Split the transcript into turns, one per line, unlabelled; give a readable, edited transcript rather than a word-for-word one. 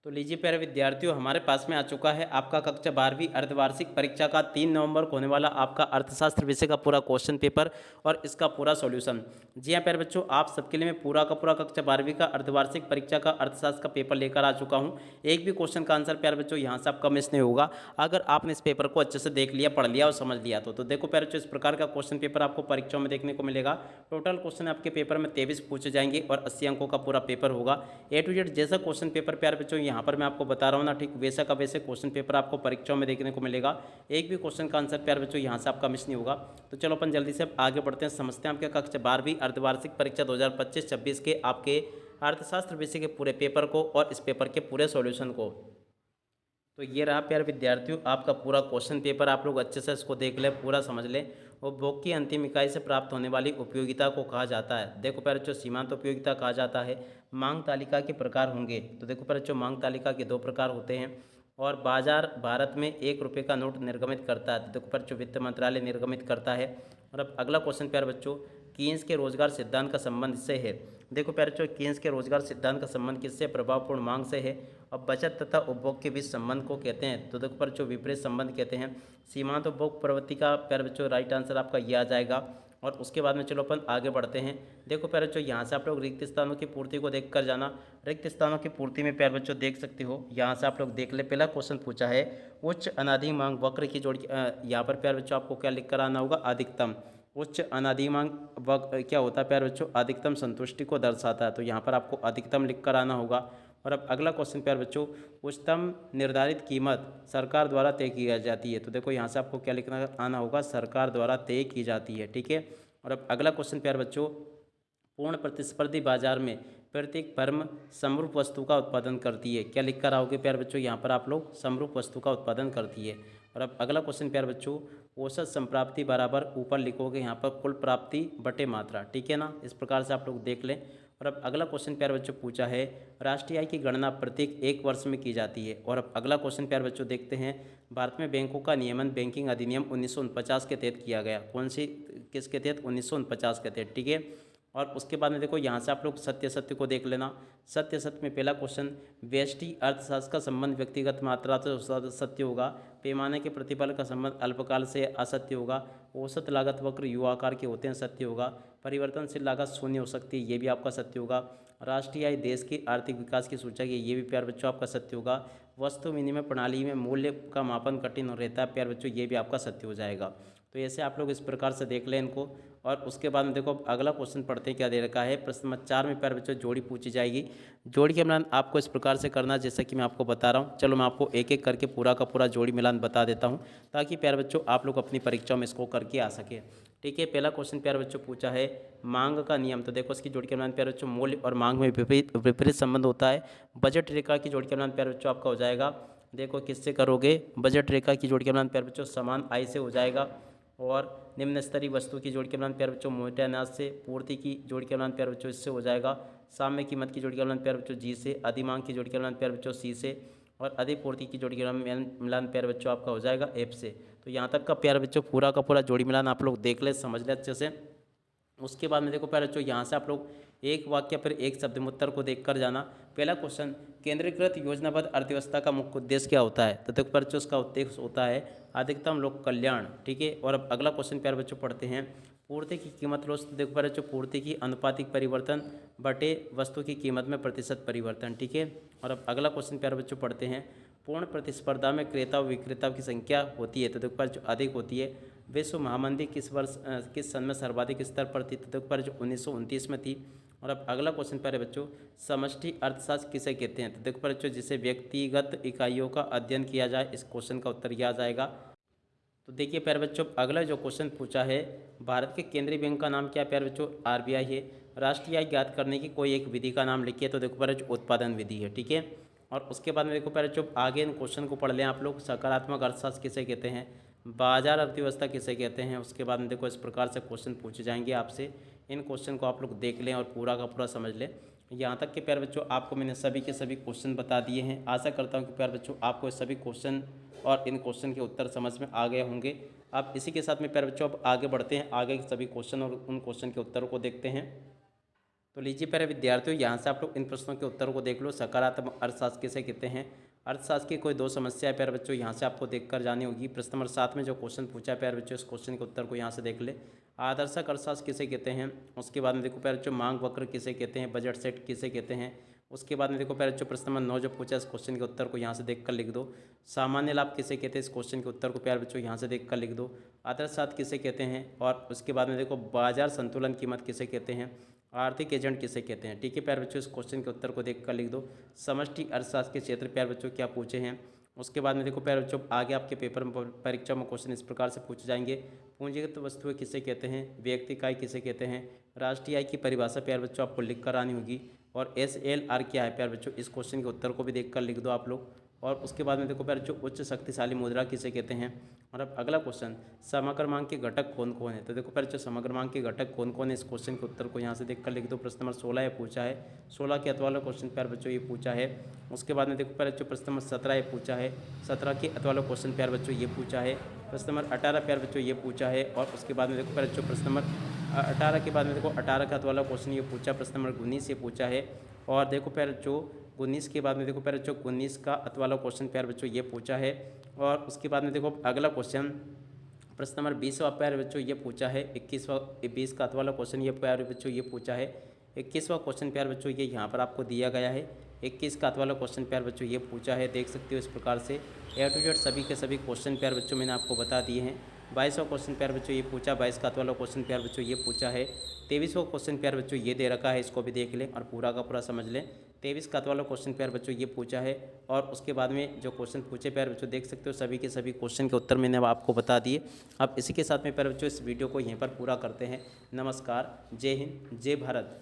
तो लीजिए प्यारे विद्यार्थियों, हमारे पास में आ चुका है आपका कक्षा 12वीं अर्धवार्षिक परीक्षा का 3 नवंबर को होने वाला आपका अर्थशास्त्र विषय का पूरा क्वेश्चन पेपर और इसका पूरा सॉल्यूशन। जी हाँ प्यारे बच्चों, आप सबके लिए मैं पूरा का पूरा कक्षा 12वीं का अर्धवार्षिक परीक्षा का अर्थशास्त्र का पेपर लेकर आ चुका हूँ। एक भी क्वेश्चन का आंसर प्यारे बच्चों यहाँ से आपका मिस नहीं होगा अगर आपने इस पेपर को अच्छे से देख लिया, पढ़ लिया और समझ लिया तो देखो प्यारे बच्चों, इस प्रकार का क्वेश्चन पेपर आपको परीक्षाओं में देखने को मिलेगा। टोटल क्वेश्चन आपके पेपर में 23 पूछे जाएंगे और 80 अंकों का पूरा पेपर होगा। ए टू जेड जैसा क्वेश्चन पेपर प्यारे बच्चों यहाँ पर मैं आपको बता रहा हूँ ना, ठीक वैसा का वैसे क्वेश्चन पेपर आपको परीक्षाओं में देखने को मिलेगा। एक भी क्वेश्चन का आंसर प्यारे बच्चों यहाँ से आपका मिस नहीं होगा। तो चलो अपन जल्दी से अब आगे बढ़ते हैं, समझते हैं आपके कक्षा 12वीं अर्धवार्षिक परीक्षा 2025-26 के आपके अर्थशास्त्र विषय के पूरे पेपर को और इस पेपर के पूरे सॉल्यूशन को। तो ये रहा प्यारे विद्यार्थियों आपका पूरा क्वेश्चन पेपर, आप लोग अच्छे से इसको देख लें, पूरा समझ लें। उपभोग की अंतिम इकाई से प्राप्त होने वाली उपयोगिता को कहा जाता है। देखो प्यारे बच्चों, सीमांत उपयोगिता कहा जाता है। मांग तालिका के प्रकार होंगे, तो देखो प्यारे बच्चों, मांग तालिका के 2 प्रकार होते हैं। और बाजार भारत में 1 रुपये का नोट निर्गमित करता है, तो देखो प्यारे बच्चों, वित्त मंत्रालय निर्गमित करता है। और अब अगला क्वेश्चन प्यारे बच्चों, कीन्स के रोजगार सिद्धांत का संबंध इससे है। देखो प्यारे बच्चों, कीन्स के रोजगार सिद्धांत का संबंध किससे? प्रभावपूर्ण मांग से है। अब बचत तथा उपभोग के बीच संबंध को कहते हैं, तो देखो पर जो विपरीत संबंध कहते हैं। सीमांत उपभोग प्रवृत्ति का प्यारे बच्चों राइट आंसर आपका ये आ जाएगा। और उसके बाद में चलो अपन आगे बढ़ते हैं। देखो प्यारे बच्चों, यहाँ से आप लोग रिक्त स्थानों की पूर्ति को देख कर जाना। रिक्त स्थानों की पूर्ति में प्यारे बच्चों देख सकते हो, यहाँ से आप लोग देख ले। पहला क्वेश्चन पूछा है उच्च अनादि मांग वक्र की जोड़, यहाँ पर प्यारे बच्चों आपको क्या लिख कर आना होगा? अधिकतम। उच्च अनादि मांग वक्र क्या होता है प्यारे बच्चों? अधिकतम संतुष्टि को दर्शाता है, तो यहाँ पर आपको अधिकतम लिख कर आना होगा। और अब अगला क्वेश्चन प्यारे बच्चों, उच्चतम निर्धारित कीमत सरकार द्वारा तय की जाती है, तो देखो यहाँ से आपको क्या लिखना आना होगा? सरकार द्वारा तय की जाती है, ठीक है। और अब अगला क्वेश्चन प्यारे बच्चों, पूर्ण प्रतिस्पर्धी बाजार में प्रत्येक फर्म समरूप वस्तु का उत्पादन करती है, क्या लिख कर आओगे प्यारे बच्चों? यहाँ पर आप लोग समरूप वस्तु का उत्पादन करती है। और अब अगला क्वेश्चन प्यारे बच्चों, औसत संप्राप्ति बराबर ऊपर लिखोगे यहाँ पर कुल प्राप्ति बटे मात्रा, ठीक है ना, इस प्रकार से आप लोग देख लें। और अब अगला क्वेश्चन प्यारे बच्चों पूछा है राष्ट्रीय आय की गणना प्रत्येक 1 वर्ष में की जाती है। और अब अगला क्वेश्चन प्यारे बच्चों देखते हैं, भारत में बैंकों का नियमन बैंकिंग अधिनियम 1949 के तहत किया गया, कौन सी किसके तहत? 1949 के तहत, ठीक है। और उसके बाद में देखो यहाँ से आप लोग सत्य सत्य को देख लेना। सत्य सत्य में पहला क्वेश्चन, व्यष्टि अर्थशास्त्र का संबंध व्यक्तिगत मात्रा से सत्य होगा। पैमाने के प्रतिफल का संबंध अल्पकाल से असत्य होगा। औसत लागत वक्र युवा आकार के होते हैं, सत्य होगा। परिवर्तनशील लागत शून्य हो सकती है, ये भी आपका सत्य होगा। राष्ट्रीय आय देश के आर्थिक विकास की सूचक है, ये भी प्यारे बच्चों आपका सत्य होगा। वस्तु विनिमय प्रणाली में मूल्य का मापन कठिन रहता है, प्यारे बच्चों ये भी आपका सत्य हो जाएगा। तो ऐसे आप लोग इस प्रकार से देख लें इनको। और उसके बाद में देखो अगला क्वेश्चन पढ़ते हैं क्या दे रखा है। प्रश्न नंबर 4 में प्यारे बच्चों जोड़ी पूछी जाएगी। जोड़ी के मिलान आपको इस प्रकार से करना जैसा कि मैं आपको बता रहा हूँ। चलो मैं आपको एक एक करके पूरा का पूरा जोड़ी मिलान बता देता हूँ ताकि प्यारे बच्चों आप लोग अपनी परीक्षाओं में इसको करके आ सके, ठीक है। पहला क्वेश्चन प्यारे बच्चों पूछा है मांग का नियम, तो देखो इसकी जोड़ी के मिलान प्यारे बच्चों मूल्य और मांग में विपरीत संबंध होता है। बजट रेखा की जोड़ी के मिलान प्यारे बच्चों आपका हो जाएगा, देखो किससे करोगे? बजट रेखा की जोड़ी के मिलान प्यारे बच्चों समान आय से हो जाएगा। और निम्न स्तरीय वस्तु की जोड़ के मिलान प्यारे बच्चों मोटे अनाज से। पूर्ति की जोड़ के मिलान प्यारे बच्चों इससे हो जाएगा। साम्य कीमत की जोड़ के मिलान प्यारे बच्चों जी से। अधिमांग की जोड़ के मिलान प्यारे बच्चों सी से। और अधिपूर्ति की जोड़ी के मिलान प्यारे बच्चों आपका हो जाएगा एफ से। तो यहाँ तक का प्यारे बच्चों पूरा का पूरा जोड़ी मिलान आप लोग देख ले, समझ ले अच्छे से। उसके बाद में देखो प्यारे बच्चों, यहाँ से आप लोग एक वाक्य फिर एक शब्दोत्तर को देख कर जाना। पहला क्वेश्चन, केंद्रीकृत योजनाबद्ध अर्थव्यवस्था का मुख्य उद्देश्य क्या होता है? तो देखो प्यारे बच्चों उसका उद्देश्य होता है अधिकतम लोक कल्याण, ठीक है। और अब अगला क्वेश्चन प्यारे बच्चों पढ़ते हैं, पूर्ति की कीमत लॉस, तो देखो प्यारे बच्चों पूर्ति की अनुपातिक परिवर्तन बटे वस्तु की कीमत में प्रतिशत परिवर्तन, ठीक है। और अब अगला क्वेश्चन प्यारे बच्चों पढ़ते हैं, पूर्ण प्रतिस्पर्धा में क्रेता और विक्रेता की संख्या होती है, तो देखो प्यारे बच्चों अधिक होती है। विश्व महामंदी किस वर्ष किस सन में सर्वाधिक स्तर पर थी? तो देखो प्यारे बच्चों 1929 में थी। और अब अगला क्वेश्चन प्यारे बच्चों, समष्टि अर्थशास्त्र किसे कहते हैं? तो देखो प्यारे बच्चों जिसे व्यक्तिगत इकाइयों का अध्ययन किया जाए, इस क्वेश्चन का उत्तर यह आ जाएगा। तो देखिए प्यारे बच्चों अगला जो क्वेश्चन पूछा है, भारत के केंद्रीय बैंक का नाम क्या है प्यारे बच्चों? आरबीआई है। राष्ट्रीय आय ज्ञात करने की कोई एक विधि का नाम लिखिए, तो देखो प्यारे बच्चों उत्पादन विधि है, ठीक है। और उसके बाद में देखो प्यारे बच्चों आगे इन क्वेश्चन को पढ़ लें आप लोग। सकारात्मक अर्थशास्त्र किसे कहते हैं? बाजार अर्थव्यवस्था किसे कहते हैं? उसके बाद में देखो इस प्रकार से क्वेश्चन पूछे जाएंगे आपसे। इन क्वेश्चन को आप लोग देख लें और पूरा का पूरा समझ लें। यहाँ तक के प्यारे बच्चों आपको मैंने सभी के सभी क्वेश्चन बता दिए हैं। आशा करता हूँ कि प्यारे बच्चों आपको सभी क्वेश्चन और इन क्वेश्चन के उत्तर समझ में आ गए होंगे। अब इसी के साथ में प्यारे बच्चों अब आगे बढ़ते हैं, आगे के सभी क्वेश्चन और उन क्वेश्चन के उत्तरों को देखते हैं। तो लीजिए प्यारे विद्यार्थियों, यहाँ से आप लोग इन प्रश्नों के उत्तर को देख लो। सकारात्मक अर्थशास्त्र किसे कहते हैं। अर्थशास्त्र की कोई दो समस्या है प्यारे बच्चों, यहाँ से आपको देखकर जानी होगी। प्रश्न नंबर 7 में जो क्वेश्चन पूछा है प्यारे बच्चों, इस क्वेश्चन के उत्तर को यहाँ से देख ले। आदर्शक अर्थशास्त्र किसे कहते हैं। उसके बाद में देखो प्यारे बच्चों, मांग वक्र किसे कहते हैं। बजट सेट किसे कहते हैं। उसके बाद में देखो प्यारे बच्चों, प्रश्न नंबर 9 जो पूछा, इस क्वेश्चन के उत्तर को यहाँ से देखकर लिख दो। सामान्य लाभ किसे कहते हैं, इस क्वेश्चन के उत्तर को प्यारे बच्चों यहाँ से देखकर लिख दो। आदर्शशास्त्र किसे कहते हैं। और उसके बाद में देखो, बाजार संतुलन कीमत किसे कहते हैं। आर्थिक एजेंट किसे कहते हैं। ठीक है प्यारे बच्चों, इस क्वेश्चन के उत्तर को देखकर लिख दो। समष्टि अर्थशास्त्र के क्षेत्र प्यारे बच्चों क्या पूछे हैं। उसके बाद में देखो प्यारे बच्चों, आगे आपके पेपर में परीक्षा में क्वेश्चन इस प्रकार से पूछे जाएंगे। पूंजीगत वस्तुएं किसे कहते हैं। व्यक्ति इकाई किसे कहते हैं। राष्ट्रीय आय की परिभाषा प्यारे बच्चों आपको लिख कर आनी होगी। और SLR क्या है प्यारे बच्चों, इस क्वेश्चन के उत्तर को भी देखकर लिख दो आप लोग। और उसके बाद में देखो प्यारे बच्चों, उच्च शक्तिशाली मुद्रा किसे कहते हैं। और अब अगला क्वेश्चन, समग्र मांग के घटक कौन कौन है। तो देखो प्यारे बच्चों, समग्र मांग के घटक कौन कौन है, इस क्वेश्चन के उत्तर को यहाँ से देखकर लिख दो। प्रश्न नंबर 16 ये पूछा है। 16 के अतवाला क्वेश्चन प्यारे बच्चों ये पूछा है। उसके बाद में देखो प्यारे बच्चों, प्रश्न नंबर 17 ये पूछा है। 17 के अतवाला क्वेश्चन प्यारे बच्चों ये पूछा है। प्रश्न नंबर 18 प्यारे बच्चों ये पूछा है। और उसके बाद में देखो प्यारे बच्चों, प्रश्न नंबर 18 के बाद में देखो 18 का अतवाला क्वेश्चन ये पूछा। प्रश्न नंबर 19 ये पूछा है। और देखो प्यारे बच्चों, 19 के बाद में देखो प्यारे बच्चों, 19 का अतवाला क्वेश्चन प्यारे बच्चों ये पूछा है। और उसके बाद में देखो अगला क्वेश्चन, प्रश्न नंबर 20वां प्यारे बच्चों ये पूछा है। 20 का अतवाला क्वेश्चन ये प्यारे बच्चों ये पूछा है। 21वां क्वेश्चन प्यारे बच्चों ये यहाँ पर आपको दिया गया है। 21 का अतवाला क्वेश्चन प्यारे बच्चों ये पूछा है। देख सकते हो इस प्रकार से A to Z सभी के सभी क्वेश्चन प्यारे बच्चों मैंने आपको बता दिए हैं। 22वां क्वेश्चन प्यारे बच्चों ये पूछा। 22 का अतवाला क्वेश्चन प्यारे बच्चों ये पूछा है। 23वां क्वेश्चन प्यारे बच्चों ये दे रखा है, इसको भी देख लें और पूरा का पूरा समझ लें। 23 का अतवाला क्वेश्चन प्यारे बच्चों ये पूछा है। और उसके बाद में जो क्वेश्चन पूछे प्यारे बच्चों, देख सकते हो सभी के सभी क्वेश्चन के उत्तर मैंने अब आपको बता दिए। अब इसी के साथ में प्यारे बच्चों, इस वीडियो को यहीं पर पूरा करते हैं। नमस्कार, जय हिंद, जय भारत।